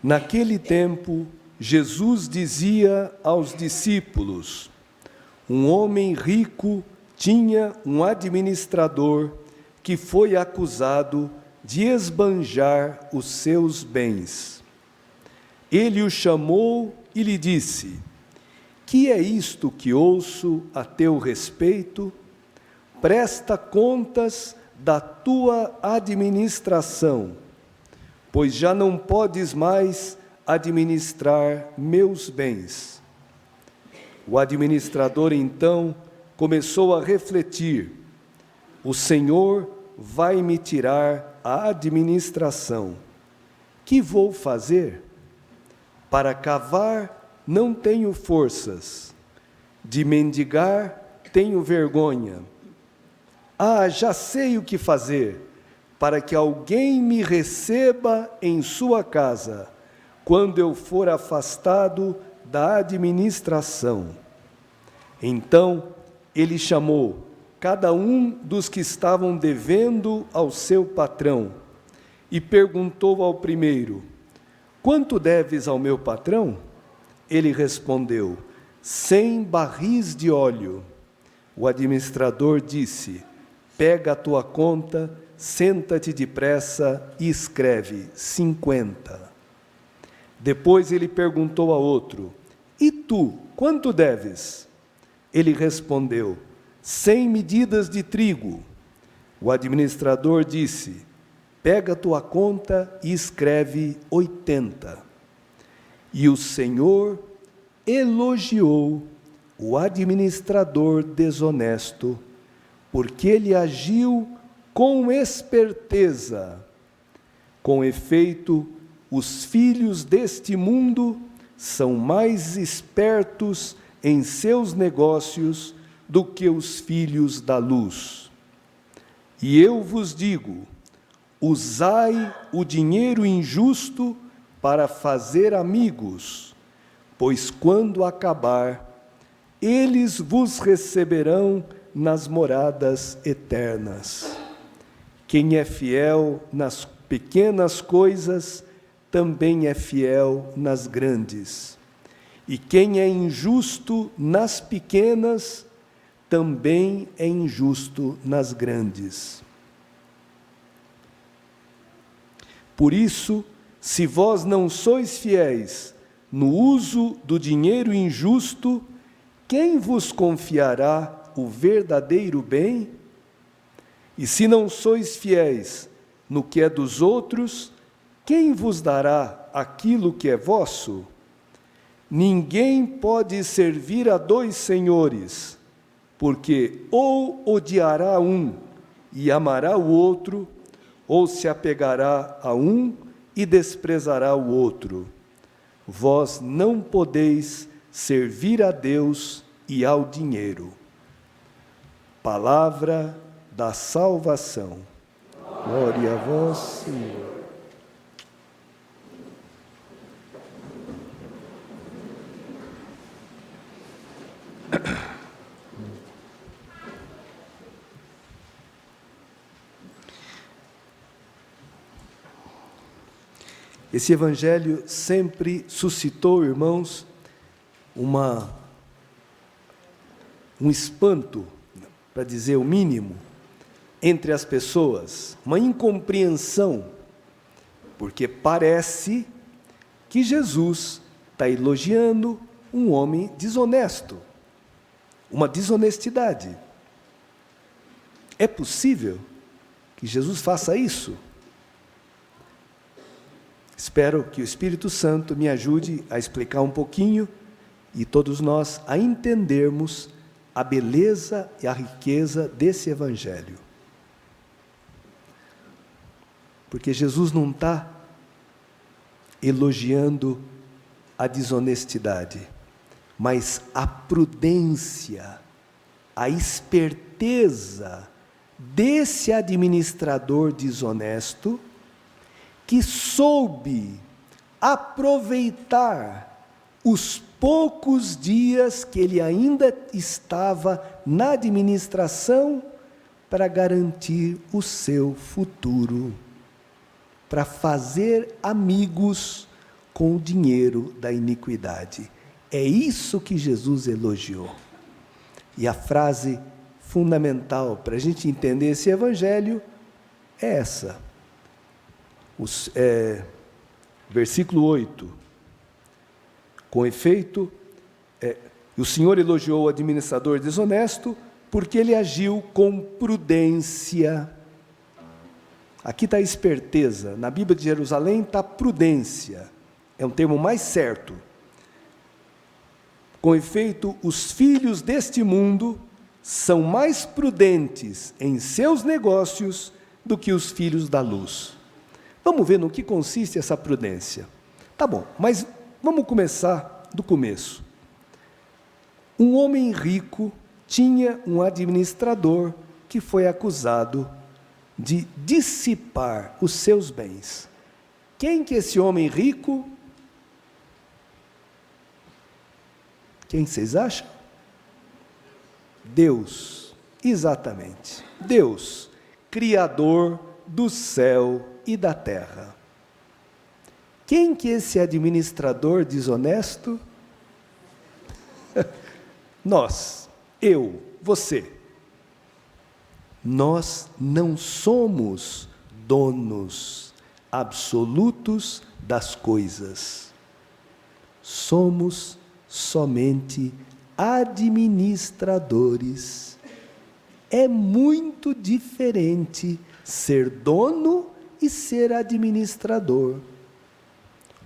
Naquele tempo, Jesus dizia aos discípulos: um homem rico tinha um administrador que foi acusado de esbanjar os seus bens. Ele o chamou e lhe disse: que é isto que ouço a teu respeito? Presta contas da tua administração, pois já não podes mais administrar meus bens. O administrador, então, começou a refletir: o Senhor vai me tirar a administração. Que vou fazer? Para cavar, não tenho forças. De mendigar, tenho vergonha. Ah, já sei o que fazer, para que alguém me receba em sua casa, quando eu for afastado da administração. Então, ele chamou cada um dos que estavam devendo ao seu patrão e perguntou ao primeiro: quanto deves ao meu patrão? Ele respondeu: 100 barris de óleo. O administrador disse: pega a tua conta, senta-te depressa e escreve 50. Depois ele perguntou a outro: e tu, quanto deves? Ele respondeu: 100 medidas de trigo. O administrador disse: pega a tua conta e escreve 80. E o Senhor elogiou o administrador desonesto, porque ele agiu com esperteza. Com efeito, os filhos deste mundo são mais espertos em seus negócios do que os filhos da luz. E eu vos digo: usai o dinheiro injusto para fazer amigos, pois quando acabar, eles vos receberão nas moradas eternas. Quem é fiel nas pequenas coisas, também é fiel nas grandes. E quem é injusto nas pequenas, também é injusto nas grandes. Por isso, se vós não sois fiéis no uso do dinheiro injusto, quem vos confiará o verdadeiro bem? E se não sois fiéis no que é dos outros, quem vos dará aquilo que é vosso? Ninguém pode servir a 2 senhores, porque ou odiará um e amará o outro, ou se apegará a um e desprezará o outro. Vós não podeis servir a Deus e ao dinheiro. Palavra da salvação. Glória a vós, Senhor. Esse evangelho sempre suscitou, irmãos, um espanto, para dizer o mínimo, entre as pessoas, uma incompreensão, porque parece que Jesus está elogiando um homem desonesto, uma desonestidade. É possível que Jesus faça isso? Espero que o Espírito Santo me ajude a explicar um pouquinho e todos nós a entendermos a beleza e a riqueza desse evangelho. Porque Jesus não está elogiando a desonestidade, mas a prudência, a esperteza desse administrador desonesto que soube aproveitar os poucos dias que ele ainda estava na administração para garantir o seu futuro, para fazer amigos com o dinheiro da iniquidade. É isso que Jesus elogiou. E a frase fundamental para a gente entender esse evangelho é essa. Versículo 8. Com efeito, o Senhor elogiou o administrador desonesto porque ele agiu com prudência. Aqui está esperteza. Na Bíblia de Jerusalém está prudência. É um termo mais certo. Com efeito, os filhos deste mundo são mais prudentes em seus negócios do que os filhos da luz. Vamos ver no que consiste essa prudência. Tá bom, mas vamos começar do começo. Um homem rico tinha um administrador que foi acusado de dissipar os seus bens. Quem que é esse homem rico? Quem vocês acham? Deus, exatamente. Deus, Criador do céu e da terra. Quem que é esse administrador desonesto? Nós, eu, você. Nós não somos donos absolutos das coisas. Somos somente administradores. É muito diferente ser dono e ser administrador.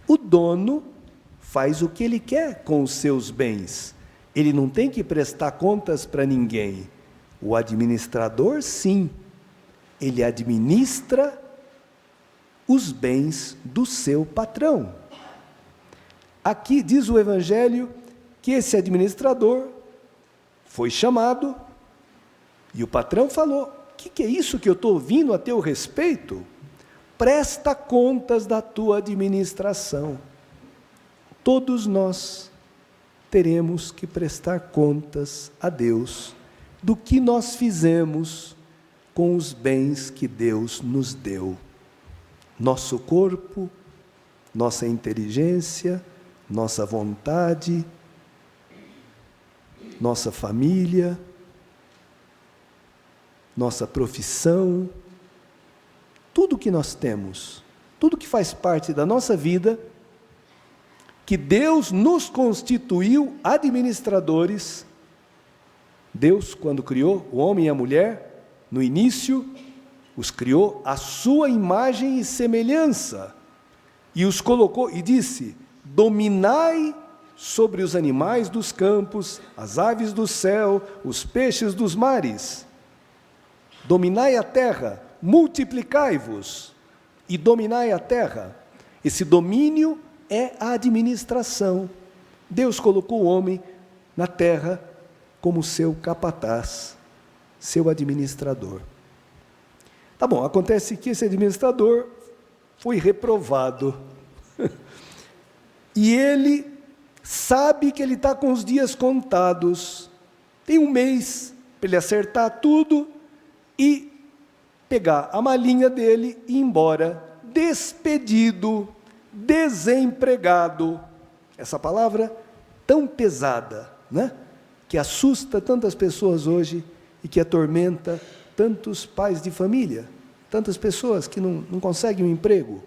O dono faz o que ele quer com os seus bens. Ele não tem que prestar contas para ninguém. O administrador, sim. Ele administra os bens do seu patrão. Aqui diz o Evangelho que esse administrador foi chamado e o patrão falou: o que é isso que eu estou ouvindo a teu respeito? Presta contas da tua administração. Todos nós teremos que prestar contas a Deus do que nós fizemos com os bens que Deus nos deu. Nosso corpo, nossa inteligência, nossa vontade, nossa família, nossa profissão, tudo que nós temos, tudo que faz parte da nossa vida, que Deus nos constituiu administradores. Deus, quando criou o homem e a mulher, no início, os criou à sua imagem e semelhança, e os colocou, e disse: dominai sobre os animais dos campos, as aves do céu, os peixes dos mares. Dominai a terra, multiplicai-vos e dominai a terra. Esse domínio é a administração. Deus colocou o homem na terra como seu capataz, seu administrador. Tá bom, acontece que esse administrador foi reprovado. E ele sabe que ele está com os dias contados. Tem um mês para ele acertar tudo e pegar a malinha dele e ir embora, despedido, desempregado. Essa palavra tão pesada, né? Que assusta tantas pessoas hoje e que atormenta tantos pais de família, tantas pessoas que não conseguem um emprego.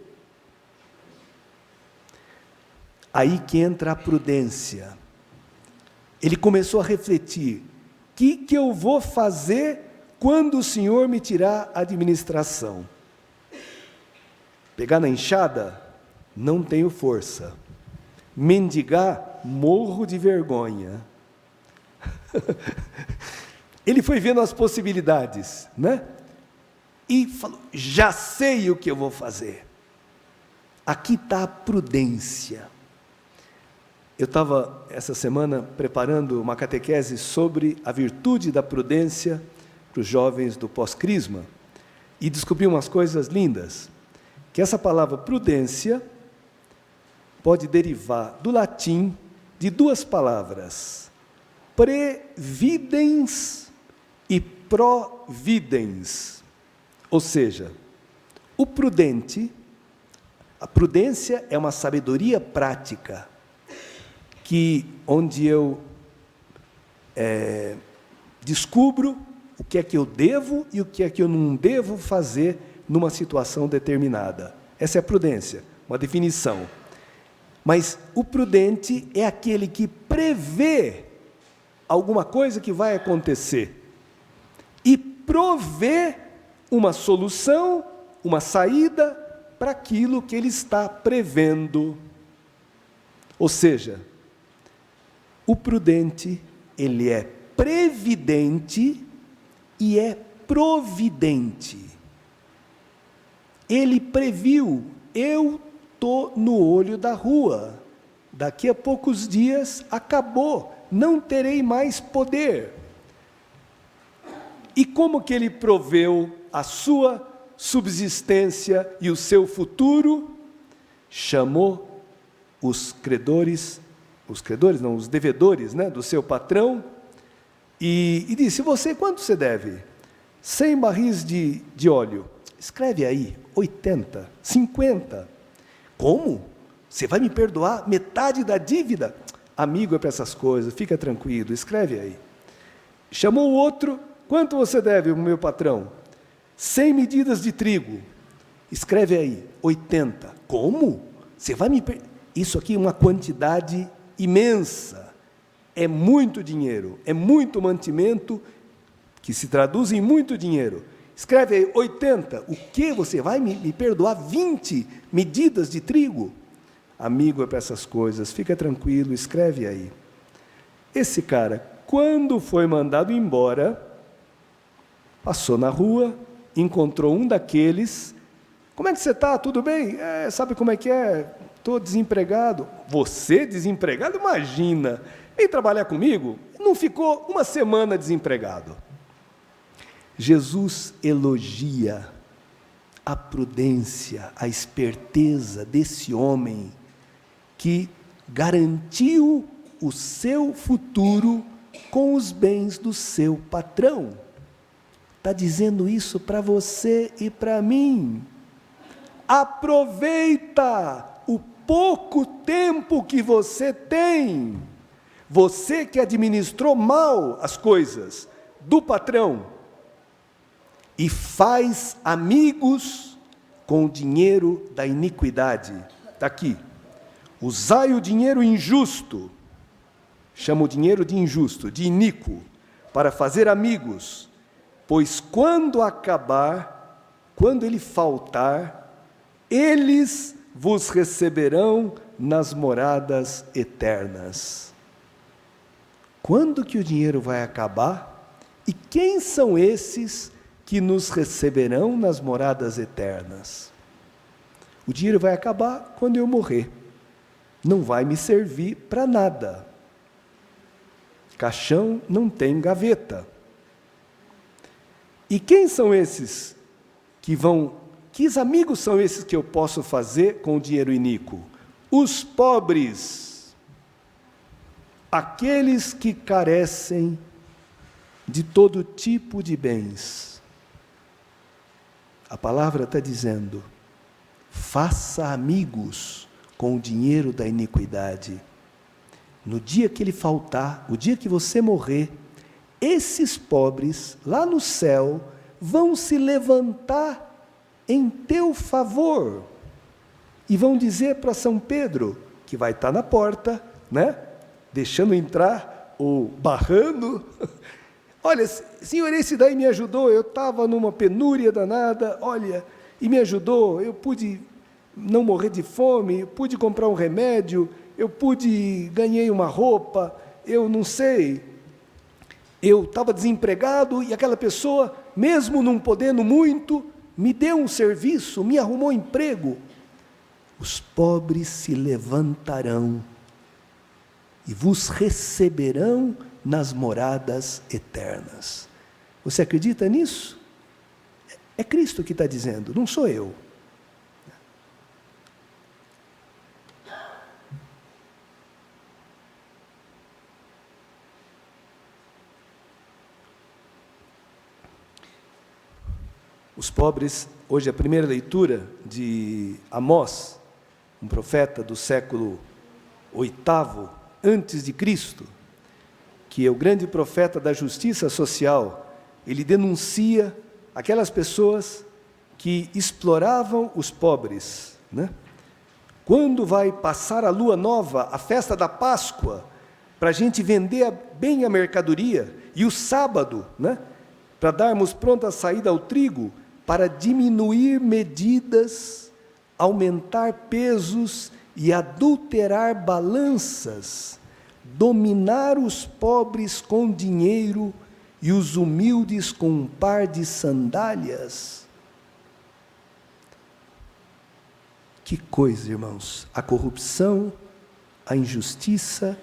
Aí que entra a prudência. Ele começou a refletir: o que eu vou fazer quando o Senhor me tirar a administração? Pegar na enxada? Não tenho força. Mendigar? Morro de vergonha. Ele foi vendo as possibilidades, né? E falou: já sei o que eu vou fazer. Aqui está a prudência. Eu estava, essa semana, preparando uma catequese sobre a virtude da prudência para os jovens do pós-crisma, e descobri umas coisas lindas, que essa palavra prudência pode derivar do latim de duas palavras: previdens e providens. Ou seja, o prudente, A prudência é uma sabedoria prática, onde eu descubro o que é que eu devo e o que é que eu não devo fazer numa situação determinada. Essa é a prudência, uma definição. Mas o prudente é aquele que prevê alguma coisa que vai acontecer e provê uma solução, uma saída para aquilo que ele está prevendo. Ou seja, o prudente, ele é previdente e é providente. Ele previu, eu estou no olho da rua, daqui a poucos dias acabou, não terei mais poder. E como que ele proveu a sua subsistência e o seu futuro? Chamou os devedores, né, do seu patrão, e disse: quanto você deve? 100 barris de óleo. Escreve aí, 80, 50. Como? Você vai me perdoar metade da dívida? Amigo é para essas coisas, fica tranquilo, escreve aí. Chamou o outro: quanto você deve, meu patrão? 100 medidas de trigo. Escreve aí, 80. Como? Você vai me perdoar? Isso aqui é uma quantidade imensa. É muito dinheiro, é muito mantimento, que se traduz em muito dinheiro. Escreve aí, 80. O que? Você vai me perdoar 20 medidas de trigo? Amigo é para essas coisas, fica tranquilo, escreve aí. Esse cara, quando foi mandado embora, passou na rua, encontrou um daqueles: como é que você está? Tudo bem? Sabe como é que é? Estou desempregado. Você desempregado? Imagina, vem trabalhar comigo. Não ficou uma semana desempregado. Jesus elogia a prudência, a esperteza desse homem que garantiu o seu futuro com os bens do seu patrão. Está dizendo isso para você e para mim. Aproveita o pouco tempo que você tem. Você que administrou mal as coisas do patrão e faz amigos com o dinheiro da iniquidade. Está aqui. Usai o dinheiro injusto, chama o dinheiro de injusto, de iníquo, para fazer amigos, pois quando acabar, quando ele faltar, eles vos receberão nas moradas eternas. Quando que o dinheiro vai acabar? E quem são esses que nos receberão nas moradas eternas? O dinheiro vai acabar quando eu morrer. Não vai me servir para nada. Caixão não tem gaveta. E quem são esses que vão... Que amigos são esses que eu posso fazer com o dinheiro iníquo? Os pobres, aqueles que carecem de todo tipo de bens. A palavra está dizendo: faça amigos com o dinheiro da iniquidade. No dia que ele faltar, o dia que você morrer, esses pobres, lá no céu, vão se levantar em teu favor e vão dizer para São Pedro, que vai estar na porta, né, deixando entrar ou barrando: olha, senhor, esse daí me ajudou, eu estava numa penúria danada, olha, e me ajudou, eu pude não morrer de fome, eu pude comprar um remédio, eu ganhei uma roupa, eu não sei, eu estava desempregado e aquela pessoa, mesmo não podendo muito, me deu um serviço, me arrumou um emprego. Os pobres se levantarão e vos receberão nas moradas eternas. Você acredita nisso? É Cristo que está dizendo, não sou eu. Os pobres, hoje a primeira leitura de Amós, um profeta do século VIII antes de Cristo, que é o grande profeta da justiça social. Ele denuncia aquelas pessoas que exploravam os pobres, né? Quando vai passar a lua nova, a festa da Páscoa, para a gente vender bem a mercadoria, e o sábado, né? Para darmos pronta saída ao trigo, para diminuir medidas, aumentar pesos e adulterar balanças, dominar os pobres com dinheiro e os humildes com um par de sandálias. Que coisa, irmãos! A corrupção, a injustiça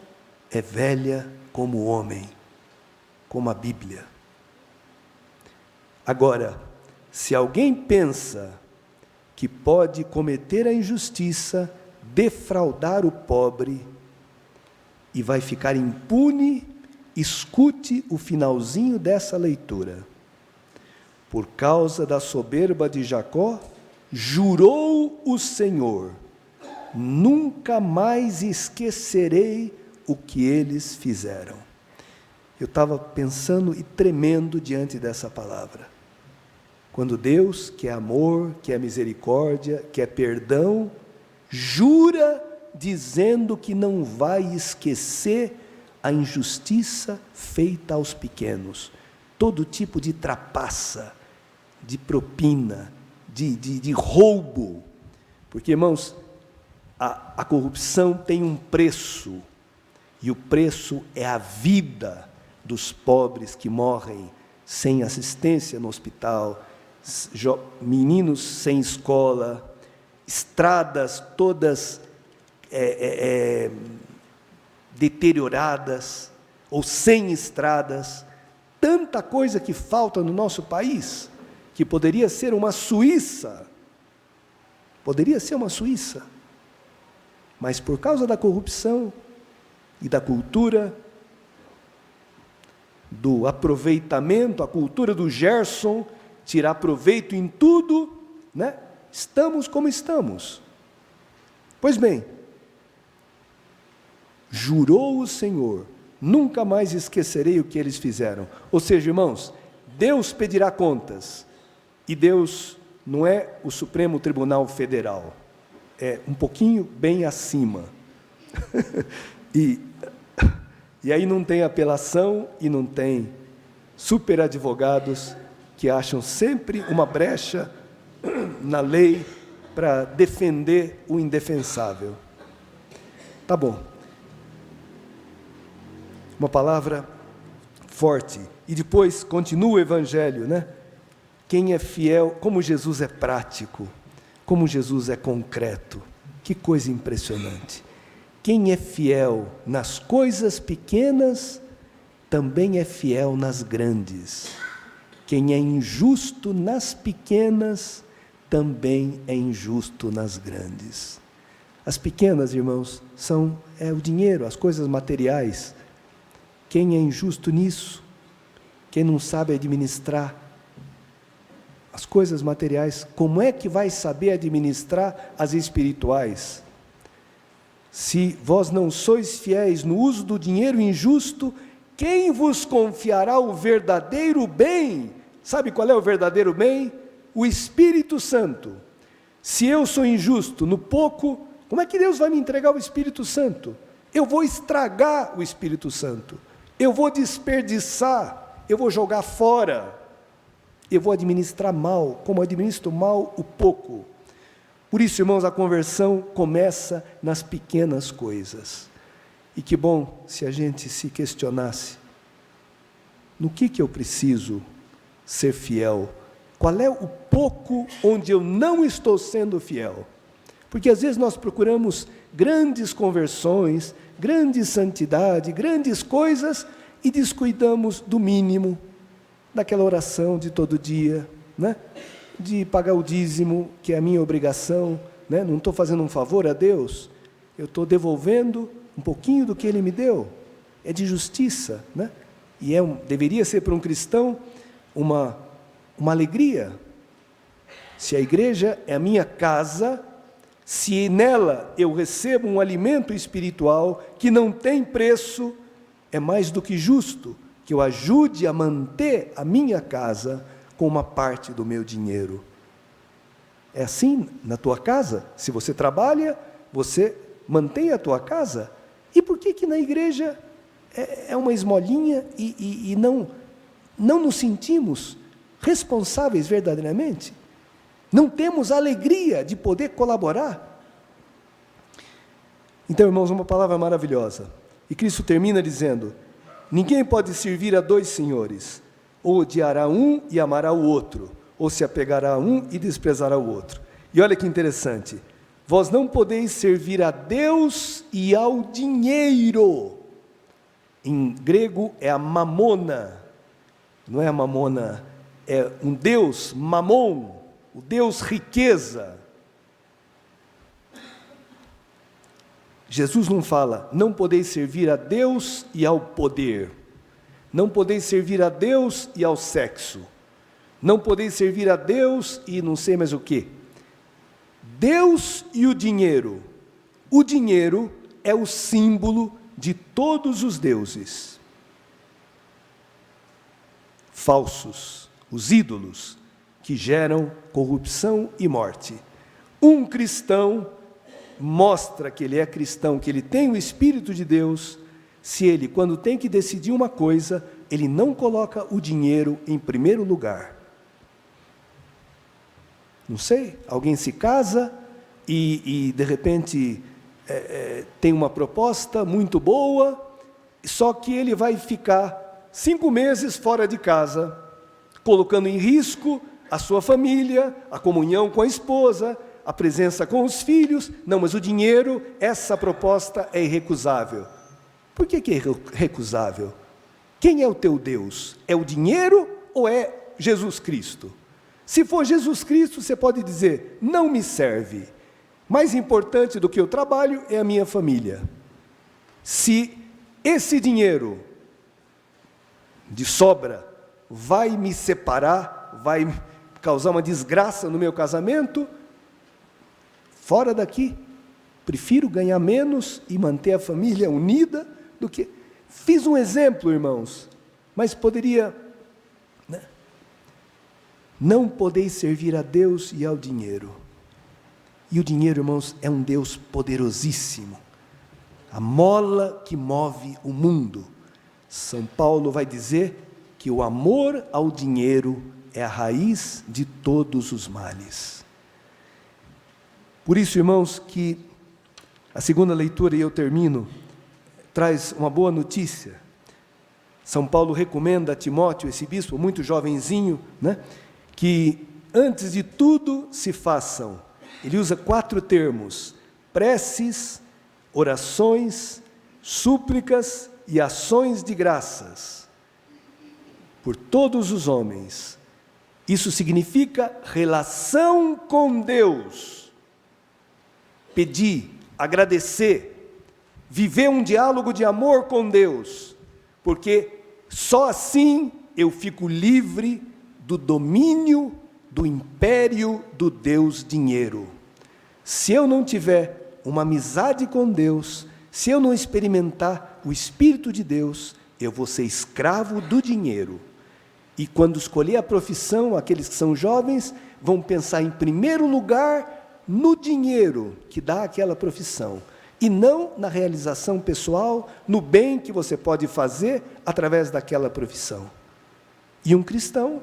é velha como o homem, como a Bíblia. Agora, se alguém pensa que pode cometer a injustiça, defraudar o pobre e vai ficar impune, escute o finalzinho dessa leitura. Por causa da soberba de Jacó, jurou o Senhor: nunca mais esquecerei o que eles fizeram. Eu estava pensando e tremendo diante dessa palavra. Quando Deus, que é amor, que é misericórdia, que é perdão, jura dizendo que não vai esquecer a injustiça feita aos pequenos, todo tipo de trapaça, de propina, de roubo, porque, irmãos, a corrupção tem um preço, e o preço é a vida dos pobres que morrem sem assistência no hospital, meninos sem escola, estradas todas deterioradas, ou sem estradas, tanta coisa que falta no nosso país, que poderia ser uma Suíça, mas por causa da corrupção e da cultura, do aproveitamento, a cultura do Gerson, tirar proveito em tudo, né? Estamos como estamos. Pois bem, jurou o Senhor: nunca mais esquecerei o que eles fizeram. Ou seja, irmãos, Deus pedirá contas, e Deus não é o Supremo Tribunal Federal, é um pouquinho bem acima. E aí não tem apelação e não tem superadvogados que acham sempre uma brecha na lei para defender o indefensável. Tá bom. Uma palavra forte. E depois continua o Evangelho, né? Quem é fiel, como Jesus é prático, como Jesus é concreto. Que coisa impressionante. Quem é fiel nas coisas pequenas, também é fiel nas grandes. Quem é injusto nas pequenas, também é injusto nas grandes. As pequenas, irmãos, é o dinheiro, as coisas materiais. Quem é injusto nisso? Quem não sabe administrar as coisas materiais, como é que vai saber administrar as espirituais? Se vós não sois fiéis no uso do dinheiro injusto, quem vos confiará o verdadeiro bem? Sabe qual é o verdadeiro bem? O Espírito Santo. Se eu sou injusto no pouco, como é que Deus vai me entregar o Espírito Santo? Eu vou estragar o Espírito Santo, eu vou desperdiçar, eu vou jogar fora, eu vou administrar mal, como administro mal o pouco. Por isso, irmãos, a conversão começa nas pequenas coisas. E que bom se a gente se questionasse: no que eu preciso ser fiel? Qual é o pouco onde eu não estou sendo fiel? Porque às vezes nós procuramos grandes conversões, grande santidade, grandes coisas, e descuidamos do mínimo, daquela oração de todo dia, né? De pagar o dízimo, que é a minha obrigação, né? Não estou fazendo um favor a Deus, eu estou devolvendo um pouquinho do que Ele me deu. É de justiça, né? E deveria ser para um cristão uma alegria. Se a igreja é a minha casa, se nela eu recebo um alimento espiritual que não tem preço, é mais do que justo que eu ajude a manter a minha casa com uma parte do meu dinheiro. É assim na tua casa? Se você trabalha, você mantém a tua casa? E por que na igreja é uma esmolinha e não nos sentimos responsáveis verdadeiramente? Não temos a alegria de poder colaborar? Então, irmãos, uma palavra maravilhosa. E Cristo termina dizendo: ninguém pode servir a dois senhores, ou odiará um e amará o outro, ou se apegará a um e desprezará o outro. E olha que interessante, vós não podeis servir a Deus e ao dinheiro. Em grego é a mamona, não é a mamona, é um deus, mamon, o deus riqueza. Jesus não fala, não podeis servir a Deus e ao poder, não podeis servir a Deus e ao sexo, não podeis servir a Deus e não sei mais o quê. Deus e o dinheiro. O dinheiro é o símbolo de todos os deuses falsos, os ídolos, que geram corrupção e morte. Um cristão mostra que ele é cristão, que ele tem o Espírito de Deus, se ele, quando tem que decidir uma coisa, ele não coloca o dinheiro em primeiro lugar. Não sei, alguém se casa e de repente tem uma proposta muito boa, só que ele vai ficar 5 meses fora de casa, colocando em risco a sua família, a comunhão com a esposa, a presença com os filhos. Não, mas o dinheiro, essa proposta é irrecusável. Por que é irrecusável? Quem é o teu Deus? É o dinheiro ou é Jesus Cristo? Se for Jesus Cristo, você pode dizer, não me serve. Mais importante do que o trabalho é a minha família. Se esse dinheiro de sobra vai me separar, vai causar uma desgraça no meu casamento, fora daqui. Prefiro ganhar menos e manter a família unida do que... Fiz um exemplo, irmãos, mas poderia... Não podeis servir a Deus e ao dinheiro. E o dinheiro, irmãos, é um Deus poderosíssimo. A mola que move o mundo. São Paulo vai dizer que o amor ao dinheiro é a raiz de todos os males. Por isso, irmãos, que a segunda leitura, e eu termino, traz uma boa notícia. São Paulo recomenda a Timóteo, esse bispo muito jovenzinho, que antes de tudo se façam, ele usa 4 termos, preces, orações, súplicas e ações de graças, por todos os homens. Isso significa relação com Deus, pedir, agradecer, viver um diálogo de amor com Deus, porque só assim eu fico livre do domínio do império do Deus dinheiro. Se eu não tiver uma amizade com Deus, se eu não experimentar o Espírito de Deus, eu vou ser escravo do dinheiro. E quando escolher a profissão, aqueles que são jovens vão pensar em primeiro lugar no dinheiro que dá aquela profissão, e não na realização pessoal, no bem que você pode fazer através daquela profissão. E um cristão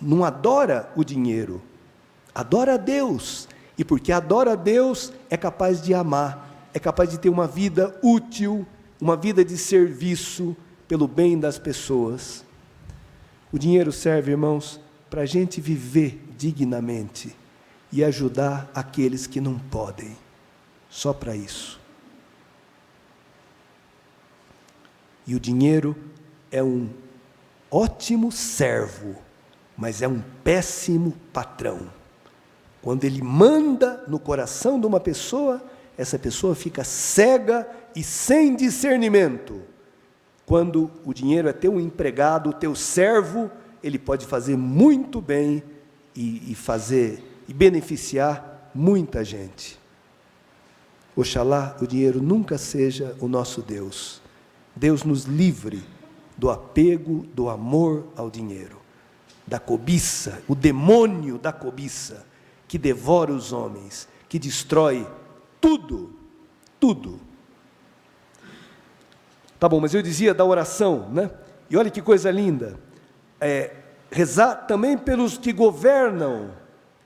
não adora o dinheiro, adora a Deus, e porque adora a Deus, é capaz de amar, é capaz de ter uma vida útil, uma vida de serviço pelo bem das pessoas. O dinheiro serve, irmãos, para a gente viver dignamente e ajudar aqueles que não podem, só para isso. E o dinheiro é um ótimo servo, mas é um péssimo patrão. Quando ele manda no coração de uma pessoa, essa pessoa fica cega e sem discernimento. Quando o dinheiro é teu empregado, teu servo, ele pode fazer muito bem e beneficiar muita gente. Oxalá o dinheiro nunca seja o nosso Deus. Deus nos livre do apego, do amor ao dinheiro, da cobiça, o demônio da cobiça, que devora os homens, que destrói tudo, tudo. Tá bom, mas eu dizia da oração, né? E olha que coisa linda, rezar também pelos que governam.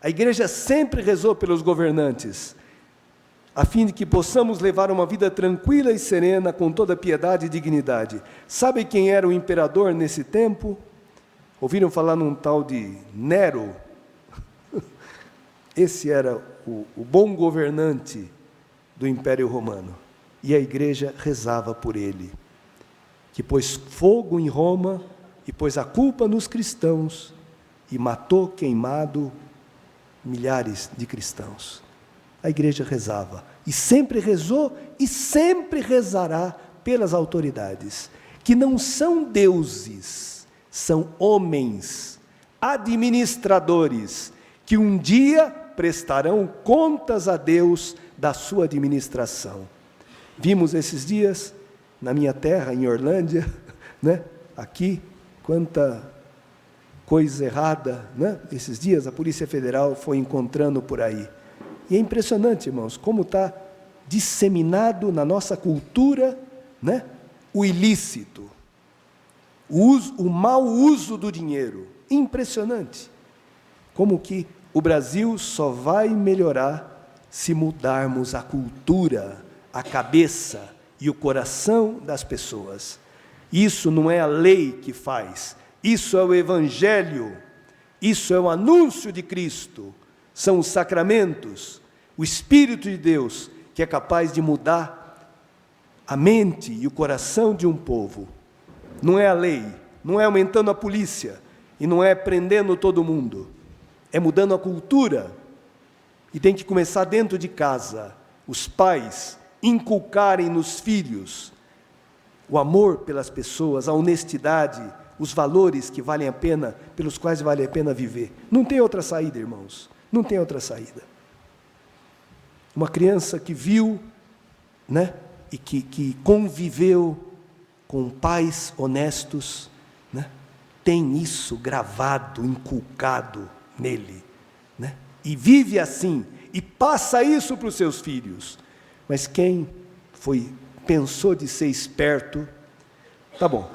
A igreja sempre rezou pelos governantes, a fim de que possamos levar uma vida tranquila e serena, com toda piedade e dignidade. Sabe quem era o imperador nesse tempo? Ouviram falar num tal de Nero? Esse era o bom governante do Império Romano. E a igreja rezava por ele, que pôs fogo em Roma e pôs a culpa nos cristãos e matou queimado milhares de cristãos. A igreja rezava, e sempre rezou, e sempre rezará pelas autoridades, que não são deuses, são homens, administradores, que um dia prestarão contas a Deus da sua administração. Vimos esses dias, na minha terra, em Orlândia, né? Aqui, quanta coisa errada, né? Esses dias a Polícia Federal foi encontrando por aí. E é impressionante, irmãos, como está disseminado na nossa cultura, né, o ilícito, o mau uso do dinheiro. Impressionante. Como que o Brasil só vai melhorar se mudarmos a cultura, a cabeça e o coração das pessoas. Isso não é a lei que faz, isso é o Evangelho, isso é o anúncio de Cristo, são os sacramentos, o Espírito de Deus, que é capaz de mudar a mente e o coração de um povo. Não é a lei, não é aumentando a polícia, e não é prendendo todo mundo, é mudando a cultura, e tem que começar dentro de casa, os pais inculcarem nos filhos o amor pelas pessoas, a honestidade, os valores que valem a pena, pelos quais vale a pena viver. Não tem outra saída, irmãos, não tem outra saída. Uma criança que viu, né, e que conviveu com pais honestos, né, tem isso gravado, inculcado nele, né, e vive assim, e passa isso para os seus filhos. Mas quem pensou de ser esperto, tá bom.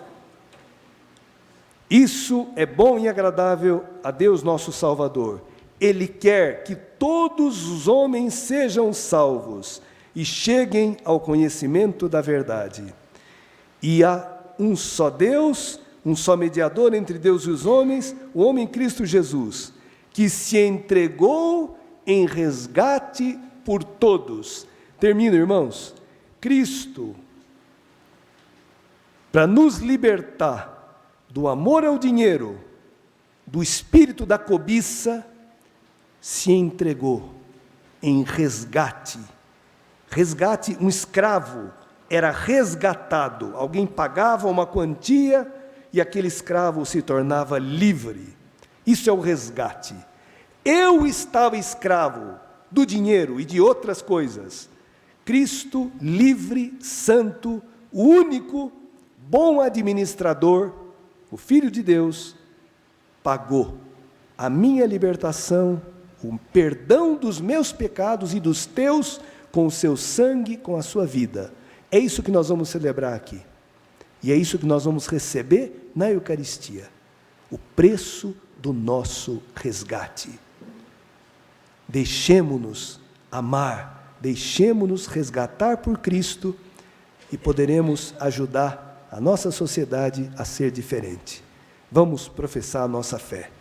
Isso é bom e agradável a Deus nosso Salvador. Ele quer que todos os homens sejam salvos e cheguem ao conhecimento da verdade. E há um só Deus, um só mediador entre Deus e os homens, o homem Cristo Jesus, que se entregou em resgate por todos. Termino, irmãos. Cristo, para nos libertar do amor ao dinheiro, do espírito da cobiça, se entregou em resgate. Resgate, um escravo era resgatado, alguém pagava uma quantia e aquele escravo se tornava livre. Isso é o resgate. Eu estava escravo do dinheiro e de outras coisas. Cristo, livre, santo, o único bom administrador, o Filho de Deus, pagou a minha libertação, o perdão dos meus pecados e dos teus, com o seu sangue, com a sua vida. É isso que nós vamos celebrar aqui. E é isso que nós vamos receber na Eucaristia. O preço do nosso resgate. Deixemo-nos amar, deixemo-nos resgatar por Cristo e poderemos ajudar a nossa sociedade a ser diferente. Vamos professar a nossa fé.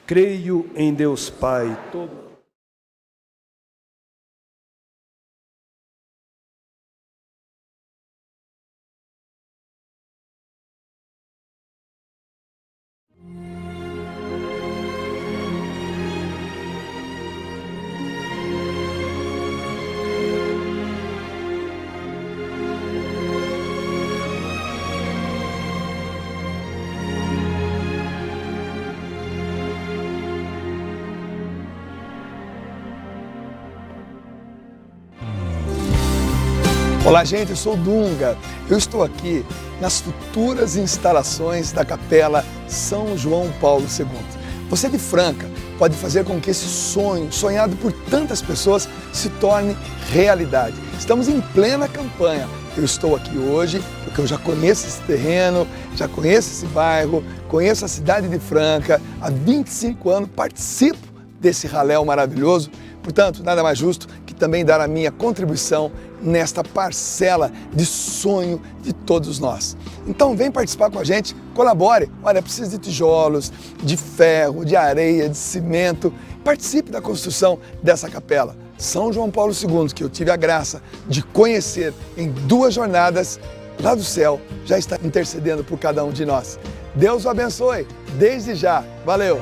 Creio em Deus Pai todo Olá, gente, eu sou o Dunga. Eu estou aqui nas futuras instalações da Capela São João Paulo II. Você de Franca pode fazer com que esse sonho, sonhado por tantas pessoas, se torne realidade. Estamos em plena campanha. Eu estou aqui hoje porque eu já conheço esse terreno, já conheço esse bairro, conheço a cidade de Franca. Há 25 anos participo desse raléu maravilhoso. Portanto, nada mais justo que também dar a minha contribuição nesta parcela de sonho de todos nós. Então vem participar com a gente, colabore. Olha, precisa de tijolos, de ferro, de areia, de cimento. Participe da construção dessa capela. São João Paulo II, que eu tive a graça de conhecer em 2 jornadas, lá do céu, já está intercedendo por cada um de nós. Deus o abençoe, desde já. Valeu!